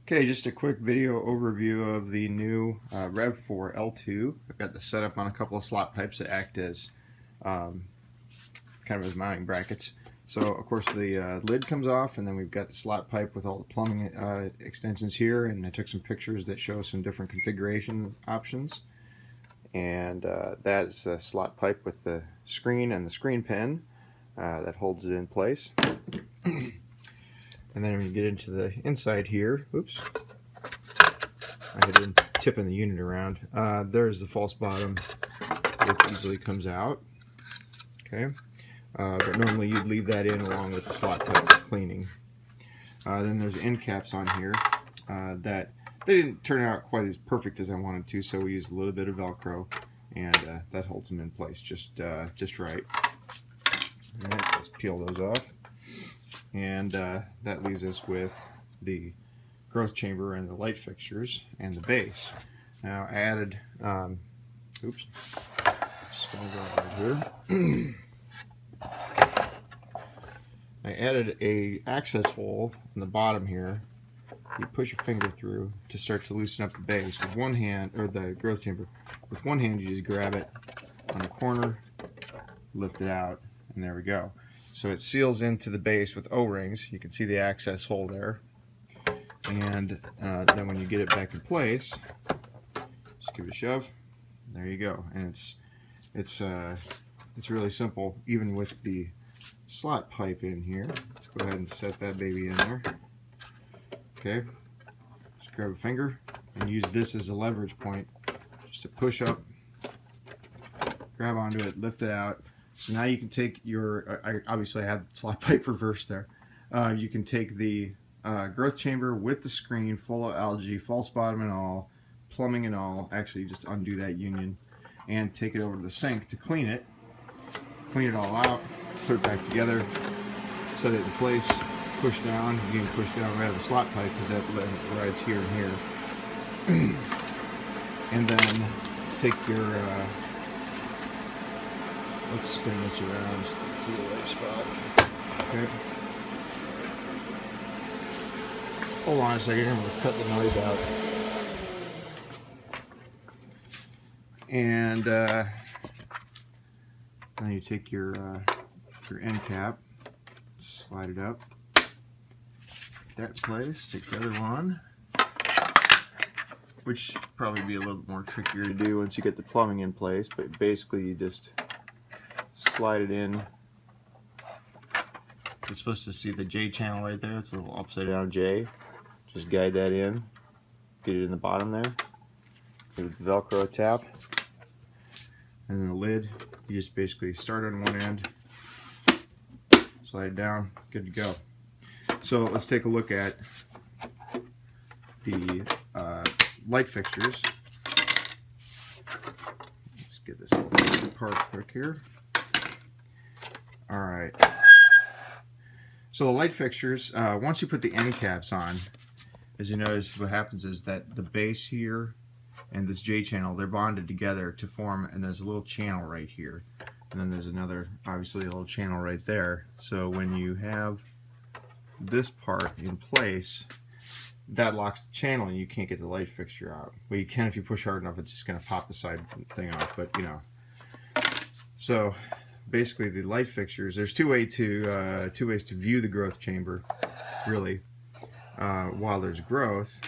Okay, just a quick video overview of the new Rev4 L2. I've got this set up on a couple of slot pipes that act as kind of as mounting brackets. So of course the lid comes off, and then we've got the slot pipe with all the plumbing extensions here, and I took some pictures that show some different configuration options. And that is the slot pipe with the screen and the screen pin that holds it in place. And then when you get into the inside here, oops, I had been tipping the unit around. There's the false bottom, which easily comes out. Okay, but normally you'd leave that in along with the slot pipe for cleaning. Then there's end caps on here that they didn't turn out quite as perfect as I wanted to, so we used a little bit of Velcro, and that holds them in place just right. All right, let's peel those off. And that leaves us with the growth chamber and the light fixtures and the base. Now I added, oops, spilled over here. I added a access hole in the bottom here. You push your finger through to start to loosen up the base with one hand, or the growth chamber. With one hand, you just grab it on the corner, lift it out, and there we go. So it seals into the base with O-rings. You can see the access hole there. And then when you get it back in place, just give it a shove. There you go. And it's really simple, even with the slot pipe in here. Let's go ahead and set that baby in there. Okay. Just grab a finger and use this as a leverage point, just to push up, grab onto it, lift it out. So now you can take your, obviously I have slot pipe reversed there. You can take the growth chamber with the screen full of algae, false bottom and all, plumbing and all, actually just undo that union, and take it over to the sink to clean it all out, put it back together, set it in place, push down. You can push down right on the slot pipe because that rides here and here. And then take your, let's spin this around to the right spot. Okay. Hold on a second, I'm going to cut the noise out. And then you take your end cap, slide it up, that place, take the other one, which probably be a little bit more trickier to do once you get the plumbing in place, but basically you just slide it in. You're supposed to see the J channel right there. It's a little upside down J. Just guide that in, get it in the bottom there. Give it the Velcro tap, and then the lid. You just basically start on one end, slide it down, good to go. So let's take a look at the light fixtures. Let's get this apart quick here. Alright. So the light fixtures, once you put the end caps on, as you notice, what happens is that the base here and this J channel, they're bonded together to form, and there's a little channel right here. And then there's another, obviously, a little channel right there. So when you have this part in place, that locks the channel and you can't get the light fixture out. Well, you can if you push hard enough, it's just going to pop the side thing off, but you know. So basically the light fixtures, there's two ways to view the growth chamber, really. While there's growth,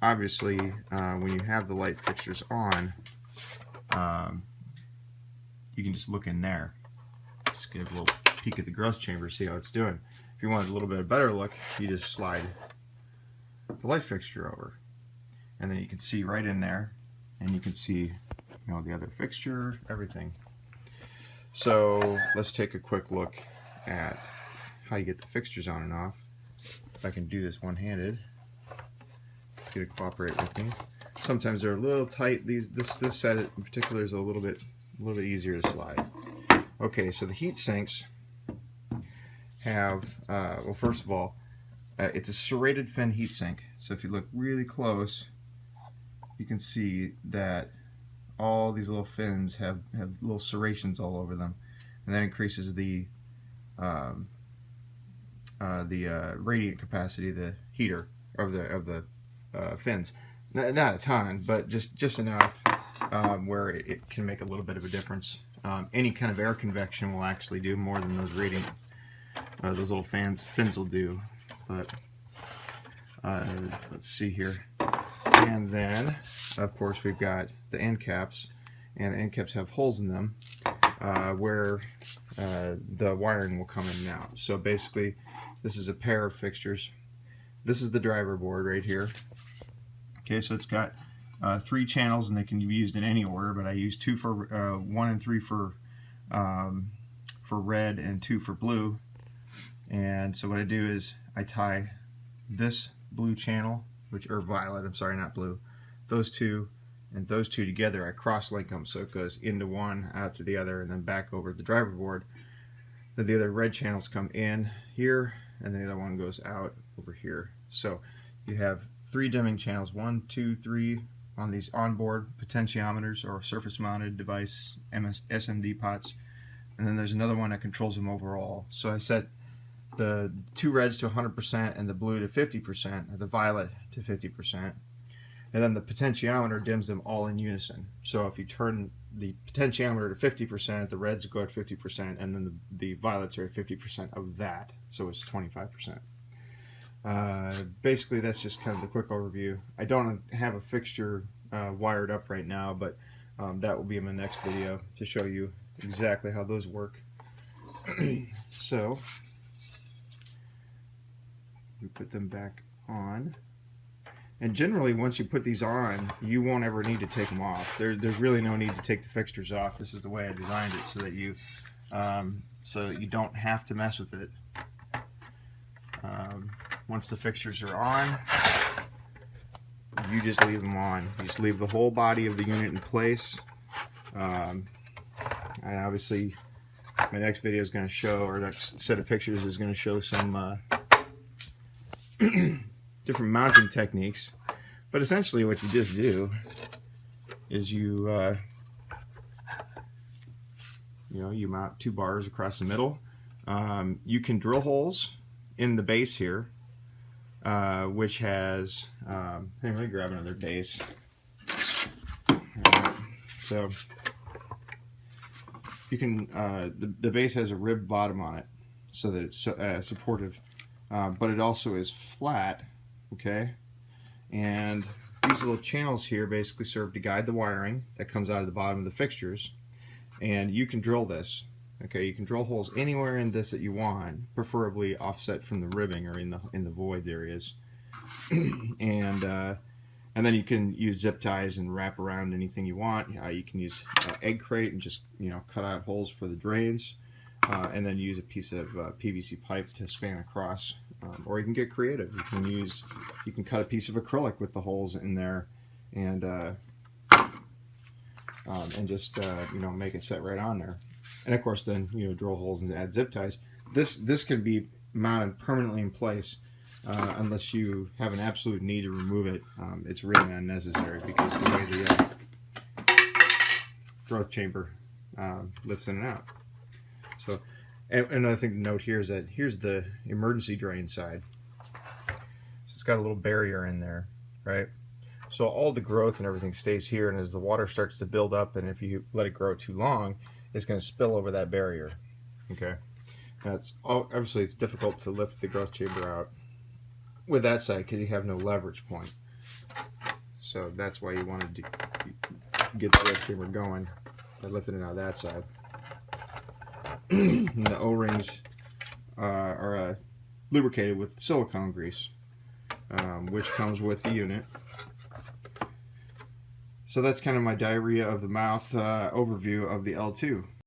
obviously when you have the light fixtures on, you can just look in there, just get a little peek at the growth chamber, see how it's doing. If you want a little bit of better look, you just slide the light fixture over, and then you can see right in there, and you can see, you know, the other fixture, everything. So let's take a quick look at how you get the fixtures on and off. If I can do this one-handed, it's going to cooperate with me. Sometimes they're a little tight. This set in particular is a little bit easier to slide. Okay, so the heat sinks have, well, first of all, it's a serrated fin heatsink. So if you look really close, you can see that all these little fins have little serrations all over them, and that increases the radiant capacity of the heater of the fins. Not a ton, but just enough where it can make a little bit of a difference. Any kind of air convection will actually do more than those radiant, those little fins will do. But let's see here. And then, of course, we've got the end caps, and the end caps have holes in them where the wiring will come in and out. So basically, this is a pair of fixtures. This is the driver board right here. Okay, so it's got 3 channels, and they can be used in any order, but I use 2 for 1 and 3 for red and 2 for blue. And so what I do is I tie this blue channel, or violet, I'm sorry, not blue, those two and those two together. I cross link them so it goes into one, out to the other, and then back over the driver board. Then the other red channels come in here, and the other one goes out over here. So you have 3 dimming channels, 1, 2, 3 on these onboard potentiometers or surface mounted device SMD pots, and then there's another one that controls them overall. So I set the 2 reds to 100% and the blue to 50%, or the violet to 50%, and then the potentiometer dims them all in unison. So if you turn the potentiometer to 50%, the reds go at 50%, and then the violets are at 50% of that, so it's 25%. Basically, that's just kind of the quick overview. I don't have a fixture wired up right now, but that will be in my next video to show you exactly how those work. So we put them back on, and generally once you put these on, you won't ever need to take them off. There's really no need to take the fixtures off. This is the way I designed it, so that you don't have to mess with it. Once the fixtures are on, you just leave them on. You just leave the whole body of the unit in place. And obviously my next video is going to show, or next set of pictures is going to show some different mounting techniques. But essentially what you just do is you mount 2 bars across the middle. You can drill holes in the base here, which has, let me grab another base. So you can, the base has a ribbed bottom on it so that it's supportive, but it also is flat, okay? And these little channels here basically serve to guide the wiring that comes out of the bottom of the fixtures, and you can drill this. Okay, you can drill holes anywhere in this that you want, preferably offset from the ribbing or in the void areas. And then you can use zip ties and wrap around anything you want. You can use egg crate and just cut out holes for the drains, and then use a piece of PVC pipe to span across. Or you can get creative. You can cut a piece of acrylic with the holes in there, and just make it set right on there. And of course, then drill holes and add zip ties. This can be mounted permanently in place unless you have an absolute need to remove it. It's really unnecessary because the way the growth chamber lifts in and out. So, and another thing to note here is that here's the emergency drain side. So it's got a little barrier in there, right? So all the growth and everything stays here, and as the water starts to build up, and if you let it grow too long, it's going to spill over that barrier. Okay, obviously it's difficult to lift the growth chamber out with that side because you have no leverage point. So that's why you wanted to get the growth chamber going by lifting it out that side. And the O-rings are lubricated with silicone grease, which comes with the unit. So that's kind of my diarrhea of the mouth overview of the L2.